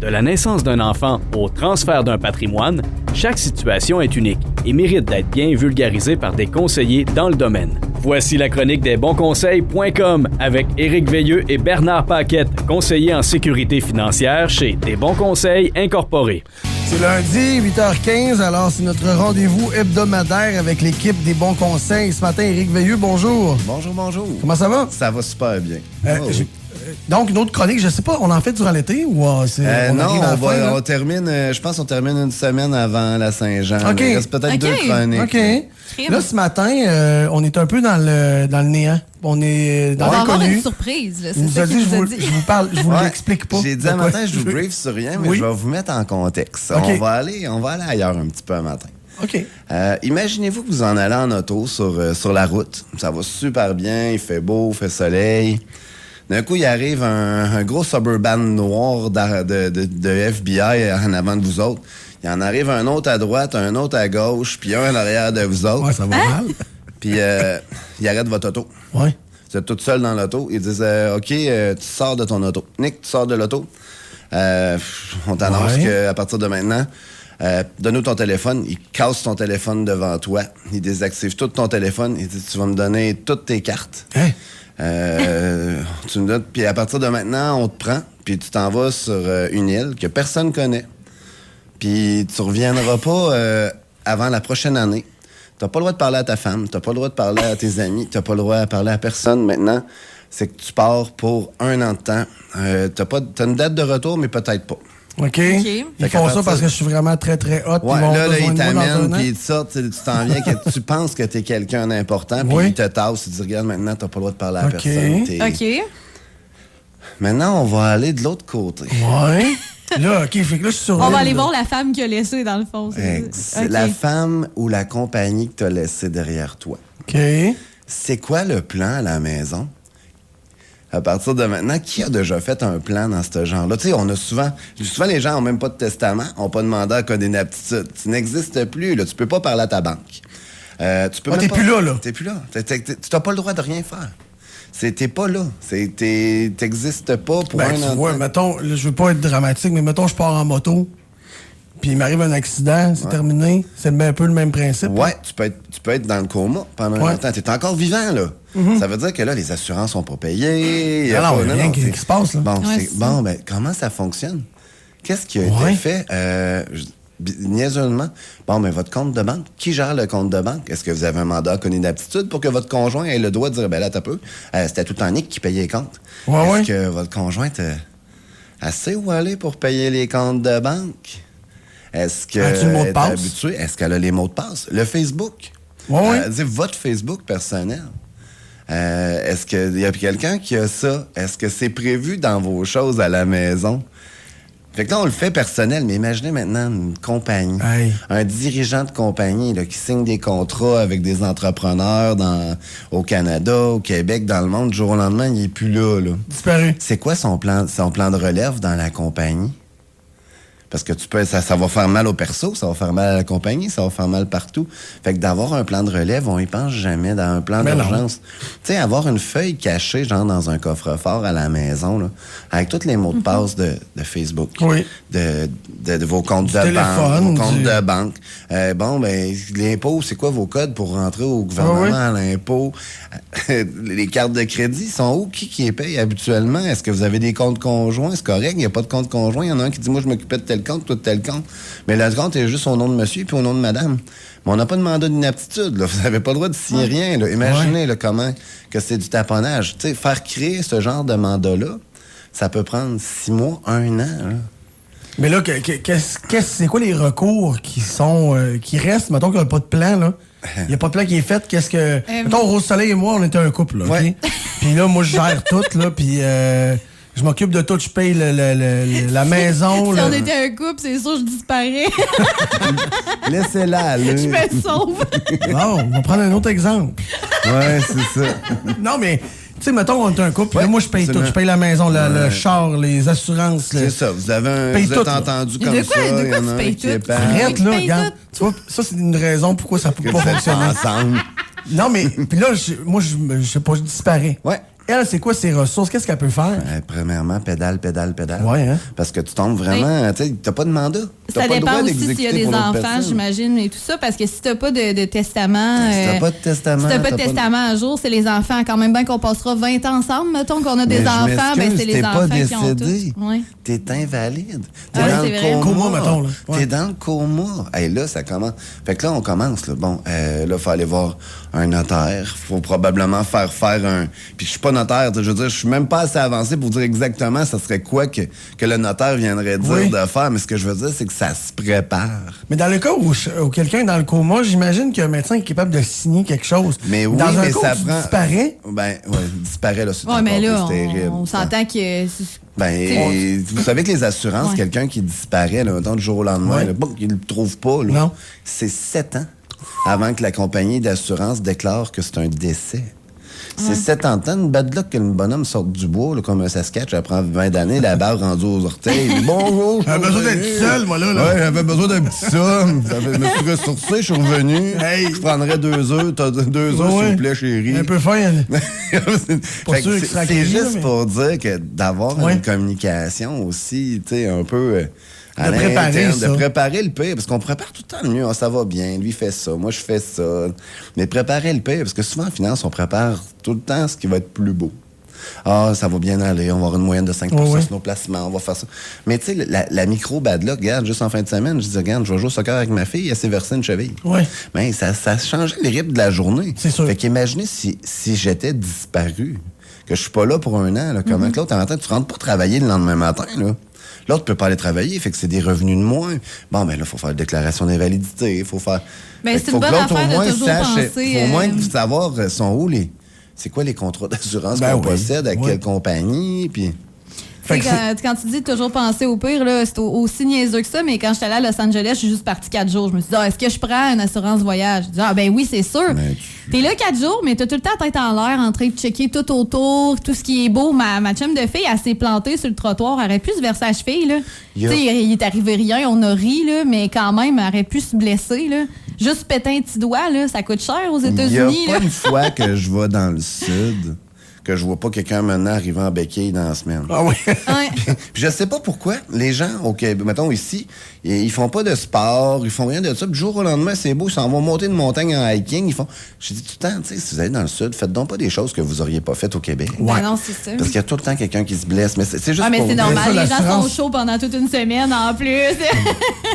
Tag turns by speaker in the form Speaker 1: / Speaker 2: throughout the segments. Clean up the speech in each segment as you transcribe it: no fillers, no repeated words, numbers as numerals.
Speaker 1: De la naissance d'un enfant au transfert d'un patrimoine, chaque situation est unique et mérite d'être bien vulgarisée par des conseillers dans le domaine. Voici la chronique des bonsconseils.com avec Éric Veilleux et Bernard Paquette, conseillers en sécurité financière chez Des Bons Conseils Incorporés.
Speaker 2: C'est lundi, 8h15, alors c'est notre rendez-vous hebdomadaire avec l'équipe des Bons Conseils. Ce matin, Éric Veilleux, bonjour.
Speaker 3: Bonjour.
Speaker 2: Comment ça va?
Speaker 3: Ça va super bien.
Speaker 2: Donc, une autre chronique, je sais pas, on en fait durant l'été ou
Speaker 3: non,
Speaker 2: on
Speaker 3: termine, je pense qu'on termine une semaine avant la Saint-Jean.
Speaker 2: OK.
Speaker 3: Il reste peut-être 2 chroniques.
Speaker 2: OK. Là, ce matin, on est un peu dans le néant. On est dans l'inconnu.
Speaker 4: On va avoir une surprise. Là.
Speaker 2: Il nous a dit, je vous l'explique pas.
Speaker 3: J'ai dit un matin, je vous brief sur rien, mais je vais vous mettre en contexte.
Speaker 2: Okay.
Speaker 3: On va aller ailleurs un petit peu un matin.
Speaker 2: OK.
Speaker 3: Imaginez-vous que vous en allez en auto sur la route. Ça va super bien, il fait beau, il fait soleil. D'un coup, il arrive un gros Suburban noir de FBI en avant de vous autres. Il en arrive un autre à droite, un autre à gauche, puis un en arrière de vous autres.
Speaker 2: Ouais, ça va mal.
Speaker 3: Puis il arrête votre auto.
Speaker 2: Ouais.
Speaker 3: Vous êtes tout seul dans l'auto. Ils disent OK, tu sors de ton auto. Nick, tu sors de l'auto. On t'annonce qu'à partir de maintenant, donne-nous ton téléphone. Il casse ton téléphone devant toi. Il désactive tout ton téléphone. Il dit tu vas me donner toutes tes cartes.
Speaker 2: Hein?
Speaker 3: Tu me donnes. Puis à partir de maintenant, on te prend. Puis tu t'en vas sur une île que personne connaît. Puis tu reviendras pas avant la prochaine année. T'as pas le droit de parler à ta femme, t'as pas le droit de parler à tes amis, t'as pas le droit de parler à personne. Maintenant, c'est que tu pars pour 1 an de temps. T'as une date de retour, mais peut-être pas.
Speaker 2: OK. Ils font ça parce que je suis vraiment très, très hot.
Speaker 3: Ouais, là, ils t'amènent, puis ils te sortent, tu t'en viens, que tu penses que t'es quelqu'un d'important, puis ils te tassent, ils te disent, regarde, maintenant, t'as pas le droit de parler à personne.
Speaker 4: OK.
Speaker 3: Maintenant, on va aller de l'autre côté.
Speaker 2: Ouais. Là, OK, fait que là, je suis sur
Speaker 4: On va aller voir la femme qui a laissé, dans le fond.
Speaker 3: C'est la femme ou la compagnie que t'as laissée derrière toi.
Speaker 2: OK.
Speaker 3: C'est quoi le plan à la maison? À partir de maintenant, qui a déjà fait un plan dans ce genre-là? Tu sais, on a souvent les gens n'ont même pas de testament, n'ont pas de mandat à code d'inaptitude. Tu n'existes plus, là. Tu peux pas parler à ta banque.
Speaker 2: T'es plus là.
Speaker 3: T'es plus là. Tu n'as pas le droit de rien faire. T'es pas là. T'existes pas pour un an.
Speaker 2: Tu vois, mettons, là, je veux pas être dramatique, mais mettons, je pars en moto, puis il m'arrive un accident, c'est terminé. C'est un peu le même principe.
Speaker 3: Ouais, tu peux être dans le coma pendant un temps. T'es encore vivant, là. Ça veut dire que là, les assurances sont pas payées.
Speaker 2: Il y a rien qui se passe, là.
Speaker 3: Bon, comment ça fonctionne? Qu'est-ce qui a été fait? Niaiseusement. Bon, mais votre compte de banque, qui gère le compte de banque? Est-ce que vous avez un mandat connu d'aptitude pour que votre conjoint ait le droit de dire, ben là, t'as peu. C'était tout le temps Nick qui payait les comptes. Est-ce que votre conjointe a sait où aller pour payer les comptes de banque? Est-ce qu'elle est habituée? Est-ce qu'elle a les mots de passe? Le Facebook. Votre Facebook personnel. Est-ce qu'il y a quelqu'un qui a ça? Est-ce que c'est prévu dans vos choses à la maison? Fait que là, on le fait personnel, mais imaginez maintenant une compagnie, un dirigeant de compagnie là, qui signe des contrats avec des entrepreneurs au Canada, au Québec, dans le monde. Du jour au lendemain, il n'est plus là.
Speaker 2: Disparu.
Speaker 3: C'est quoi son plan de relève dans la compagnie? Parce que ça va faire mal au perso, ça va faire mal à la compagnie, ça va faire mal partout. Fait que d'avoir un plan de relève, on y pense jamais dans un plan d'urgence. Tu sais, avoir une feuille cachée, genre dans un coffre-fort à la maison, là, avec tous les mots de passe de Facebook, de vos comptes de banque, l'impôt, c'est quoi vos codes pour rentrer au gouvernement à l'impôt? Les cartes de crédit sont où? Qui les paye habituellement? Est-ce que vous avez des comptes conjoints? C'est correct, il n'y a pas de compte conjoint. Il y en a un qui dit, moi, je m'occupais de tel compte, toi de tel compte. Mais le compte est juste au nom de monsieur puis au nom de madame. Mais on n'a pas de mandat d'inaptitude. Là. Vous n'avez pas le droit de signer rien. Là. Imaginez là, comment que c'est du taponnage. T'sais, faire créer ce genre de mandat-là, ça peut prendre 6 mois, 1 an. Là.
Speaker 2: Mais là, c'est quoi les recours qui restent? Mettons qu'il n'y a pas de plan, là. Il n'y a pas de plan qui est fait. Qu'est-ce que... Mettons, Rose Soleil et moi, on était un couple, là.
Speaker 3: Ouais.
Speaker 2: Okay? Puis là, moi, je gère tout, là, puis... je m'occupe de tout, je paye la maison.
Speaker 4: Si on était un couple, c'est sûr je disparais.
Speaker 3: Laissez-la aller.
Speaker 4: Je me sauve.
Speaker 2: Bon, on va prendre un autre exemple.
Speaker 3: Ouais, c'est ça.
Speaker 2: Non, mais, tu sais, mettons, on est un couple, là, moi, je paye tout. Je paye la maison, le char, les assurances.
Speaker 3: C'est ça, vous êtes entendu comme ça.
Speaker 4: De quoi tu payes tout?
Speaker 2: Arrête, là, regarde. Tu vois, ça, c'est une raison pourquoi ça peut pas fonctionner.
Speaker 3: Ensemble.
Speaker 2: Non, mais, puis là, moi, je sais pas, je disparais.
Speaker 3: Ouais.
Speaker 2: Elle, c'est quoi ses ressources? Qu'est-ce qu'elle peut faire?
Speaker 3: Premièrement, pédale.
Speaker 2: Ouais, hein?
Speaker 3: Parce que tu tombes vraiment... Tu sais, t'as pas de mandat.
Speaker 4: Ça dépend aussi s'il y a des enfants, j'imagine, et tout ça, parce que si t'as pas de testament...
Speaker 3: Si t'as pas de testament...
Speaker 4: Si t'as pas de testament à jour, c'est les enfants. Quand même bien qu'on passera 20 ans ensemble, mettons qu'on a des enfants, ben c'est les enfants qui ont tout. Ouais.
Speaker 3: T'es invalide. T'es
Speaker 4: Ah oui,
Speaker 3: dans
Speaker 4: c'est
Speaker 3: le
Speaker 4: vrai.
Speaker 3: coma.
Speaker 2: Mettons, là. Ouais.
Speaker 3: T'es dans le coma. Hey, là, ça commence. Fait que là, on commence. Là. Bon, là, il faut aller voir un notaire. Faut probablement faire un... Puis je suis pas notaire. Je veux dire, je suis même pas assez avancé pour dire exactement ça serait quoi que le notaire viendrait dire de faire. Mais ce que je veux dire, c'est que ça se prépare.
Speaker 2: Mais dans le cas où quelqu'un est dans le coma, j'imagine qu'un médecin est capable de signer quelque chose.
Speaker 3: Mais oui,
Speaker 2: dans un
Speaker 3: mais
Speaker 2: cas
Speaker 3: ça
Speaker 2: où tu
Speaker 3: prend...
Speaker 2: disparais...
Speaker 3: Ben, ouais, disparaît, là, c'est
Speaker 4: Ouais, mais là,
Speaker 3: terrible.
Speaker 4: on s'entend que...
Speaker 3: Vous savez que les assurances, quelqu'un qui disparaît, là, mettons, du jour au lendemain, là, qu'il ne le trouve pas, là, c'est 7 ans avant que la compagnie d'assurance déclare que c'est un décès. C'est 7 ans de temps, une bad luck que le bonhomme sorte du bois, là, comme un Sasquatch, ça prend 20 années, la barre rendue aux orteils. Bonjour!
Speaker 2: J'avais besoin d'être seul, moi, là.
Speaker 3: Ouais, j'avais besoin d'un petit somme. Je me suis ressourcé, je suis revenu. Hey. Je prendrais 2 œufs. T'as 2 œufs, s'il vous plaît, chérie.
Speaker 2: Un peu fin.
Speaker 3: C'est juste pour dire que d'avoir une communication aussi, tu sais, un peu... de préparer le pire, parce qu'on prépare tout le temps le mieux. Ça va bien, lui fait ça, moi je fais ça. Mais préparer le pire, parce que souvent en finance, on prépare tout le temps ce qui va être plus beau. Ah, ça va bien aller, on va avoir une moyenne de 5% sur nos placements, on va faire ça. Mais tu sais, la micro-bad luck, regarde, juste en fin de semaine, je dis, regarde, je vais jouer au soccer avec ma fille, elle s'est versée une cheville.
Speaker 2: Ouais.
Speaker 3: Mais ça changeait le rythme de la journée.
Speaker 2: C'est sûr.
Speaker 3: Fait qu'imaginez si j'étais disparu, que je suis pas là pour un an, là, comment que l'autre matin, tu rentres pas travailler le lendemain matin, là. L'autre peut pas aller travailler, fait que c'est des revenus de moins. Bon, ben là, il faut faire une déclaration d'invalidité, il faut faire...
Speaker 4: Ben, c'est une bonne affaire de toujours penser...
Speaker 3: Il faut au moins savoir sont où les... C'est quoi les contrats d'assurance qu'on possède, à quelle compagnie, puis...
Speaker 4: Quand tu dis toujours penser au pire, là, c'est aussi niaiseux que ça, mais quand j'étais allée à Los Angeles, je suis juste partie 4 jours. Je me suis dit, est-ce que je prends une assurance voyage? Je dis, ben oui, c'est sûr. T'es là 4 jours, mais t'as tout le temps la tête en l'air en train de checker tout autour, tout ce qui est beau. Ma chum de fille, elle s'est plantée sur le trottoir, elle aurait pu se verser à cheville, là. Tu sais, il est arrivé rien, on a ri, là, mais quand même, elle aurait pu se blesser, là. Juste péter un petit doigt, là, ça coûte cher aux États-Unis.
Speaker 3: Il y a pas une fois que je vais dans le sud... que je vois pas quelqu'un maintenant arriver en béquille dans la semaine.
Speaker 2: Ah oui?
Speaker 3: Puis je sais pas pourquoi les gens, mettons ici, ils font pas de sport, ils font rien de ça. Puis du jour au lendemain, c'est beau, ils s'en vont monter une montagne en hiking. Ils font... Je dis tout le temps, tu sais, si vous allez dans le sud, faites donc pas des choses que vous auriez pas faites au Québec.
Speaker 4: Ben non, c'est ça.
Speaker 3: Parce qu'il y a tout le temps quelqu'un qui se blesse. Mais c'est juste
Speaker 4: mais
Speaker 3: pour...
Speaker 4: c'est normal, les gens sont chauds pendant toute une semaine en plus.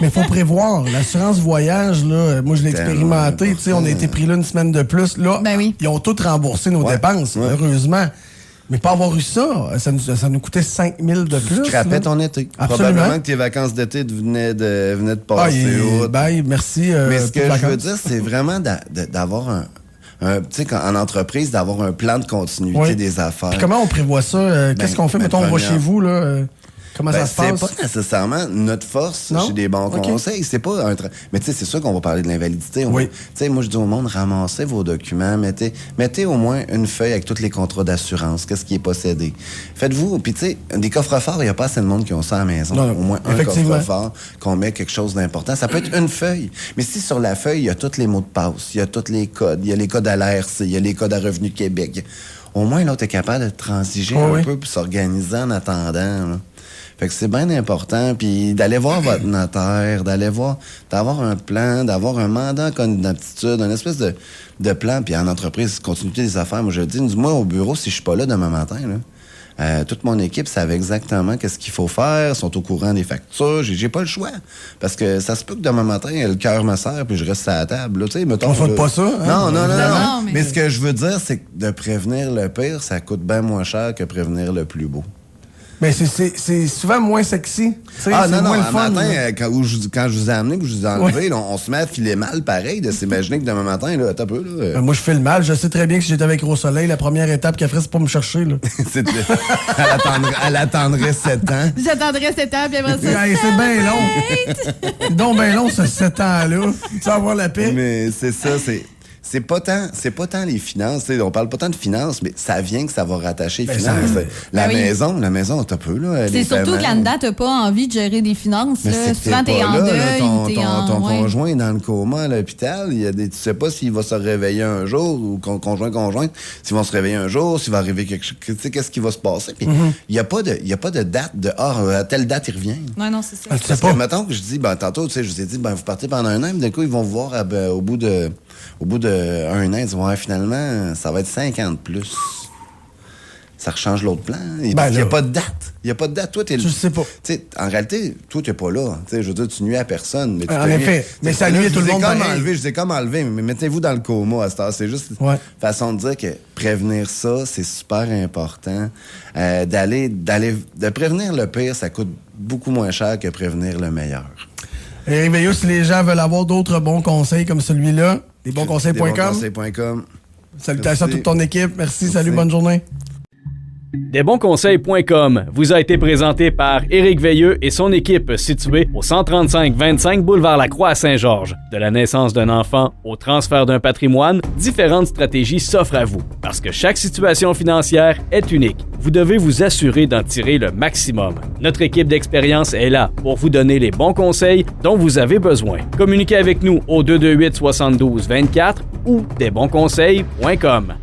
Speaker 2: Mais il faut prévoir. L'assurance voyage, là, moi je l'ai expérimenté. Tu sais, on a été pris là une semaine de plus. Là, ils ont tous remboursé nos dépenses, heureusement. Mais pas avoir eu ça, ça nous coûtait 5 000 de plus.
Speaker 3: Tu crapais ton été.
Speaker 2: Absolument.
Speaker 3: Probablement que tes vacances d'été venaient de passer.
Speaker 2: Merci.
Speaker 3: Mais ce que je veux dire, c'est vraiment d'avoir tu sais, en entreprise, d'avoir un plan de continuité des affaires.
Speaker 2: Puis comment on prévoit ça? Qu'est-ce qu'on fait? Mettons, on va chez vous, là... Comment ça se passe?
Speaker 3: C'est pas nécessairement notre force chez des bons conseils. C'est pas un... Mais tu sais, c'est sûr qu'on va parler de l'invalidité. Tu sais, moi, je dis au monde, ramassez vos documents, mettez au moins une feuille avec tous les contrats d'assurance, qu'est-ce qui est possédé. Faites-vous... Puis tu sais, des coffres-forts, il n'y a pas assez de monde qui ont ça à la maison. Au moins un coffre-fort, qu'on met quelque chose d'important. Ça peut être une feuille. Mais si sur la feuille, il y a tous les mots de passe, il y a tous les codes, il y a les codes à l'ARC, il y a les codes à Revenu Québec, au moins, là, tu es capable de transiger un peu puis s'organiser en attendant, là. Fait que c'est bien important, puis d'aller voir votre notaire, d'avoir un plan, d'avoir un mandat d'aptitude, une espèce de plan, puis en entreprise, continuité des affaires. Moi, je le dis, moi, au bureau, si je suis pas là demain matin, là, toute mon équipe savait exactement qu'est-ce qu'il faut faire, sont au courant des factures, j'ai pas le choix. Parce que ça se peut que demain matin, le cœur me serre, puis je reste à la table. Tu sais, mettons,
Speaker 2: on fait pas ça, hein?
Speaker 3: Non. Mais ce que je veux dire, c'est que de prévenir le pire, ça coûte bien moins cher que prévenir le plus beau.
Speaker 2: Mais c'est souvent moins sexy.
Speaker 3: Non,
Speaker 2: moins le
Speaker 3: un
Speaker 2: fun,
Speaker 3: matin, quand je vous ai amené, que je vous ai enlevé, là, on se met à filer mal, pareil, de s'imaginer que demain matin, là, t'as peu, là.
Speaker 2: Moi, je file mal. Je sais très bien que si j'étais avec Gros Soleil, la première étape qu'elle ferait, c'est pas me chercher, là.
Speaker 3: Elle attendrait 7 ans.
Speaker 4: J'attendrais 7 ans, puis après ça.
Speaker 2: C'est bien long. C'est donc bien long, ce 7 ans-là. Tu vas avoir la paix.
Speaker 3: Mais c'est ça, c'est pas tant les finances. On parle pas tant de finances, mais ça vient que ça va rattacher les finances. La maison, t'as peu, là.
Speaker 4: C'est surtout que là-dedans, t'as pas envie de gérer des finances. Là. Souvent, t'es en deuil.
Speaker 3: Ton conjoint est dans le coma à l'hôpital. Tu sais pas s'il va se réveiller un jour, ou conjointe, s'ils vont se réveiller un jour, s'il va arriver quelque chose. Tu sais, qu'est-ce qui va se passer? Puis, il n'y a pas de date de à telle date, il revient.
Speaker 4: Non, c'est ça.
Speaker 3: Parce que, mettons que je dis, tantôt, tu sais, je vous ai dit, vous partez pendant un an, mais d'un coup, ils vont vous voir au bout de 1 an, ils vont voir, finalement, ça va être 50 plus. Ça rechange l'autre plan. Il n'y a pas de date. Il n'y a pas de date. Toi,
Speaker 2: je sais pas.
Speaker 3: En réalité, toi, tu n'es pas là. Je veux dire, tu nuis à personne. Mais
Speaker 2: en effet. Mais ça nuit à tout le monde.
Speaker 3: Je vous ai comme enlevé. Mais mettez-vous dans le coma à cette heure. C'est juste une façon de dire que prévenir ça, c'est super important. De prévenir le pire, ça coûte beaucoup moins cher que prévenir le meilleur.
Speaker 2: Éric Veilleux, si les gens veulent avoir d'autres bons conseils comme celui-là, lesbonsconseils.com. Salutations à toute ton équipe. Merci. Salut, bonne journée.
Speaker 1: Desbonsconseils.com vous a été présenté par Éric Veilleux et son équipe située au 135-25 boulevard Lacroix à Saint-Georges. De la naissance d'un enfant au transfert d'un patrimoine, différentes stratégies s'offrent à vous. Parce que chaque situation financière est unique, vous devez vous assurer d'en tirer le maximum. Notre équipe d'expérience est là pour vous donner les bons conseils dont vous avez besoin. Communiquez avec nous au 228-72-24 ou desbonsconseils.com.